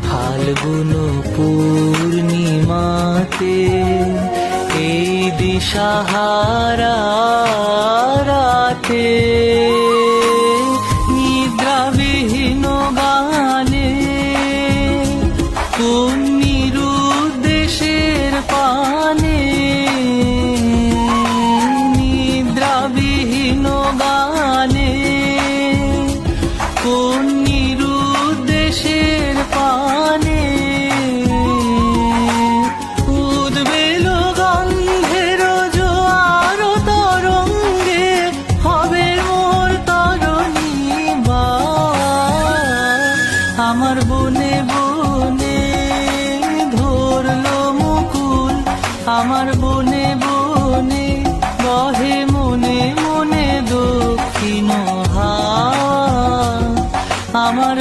ফাল্গুন পূর্ণিমাতে এই দিশাহারা রাতে নিদ্রাবিহীন গানে কোন নিরুদ্দেশের পানে নিদ্রাবিহীন গানে কোন নিরুদ্দেশের পানে উদ্বেল গন্ধের জোয়ার তরঙ্গে হবে মোর তরণী বা আমার বনে বনে ধরলো মুকুল আমার বনে বনে বহে মনে মনে দক্ষিণ হাওয়া আমার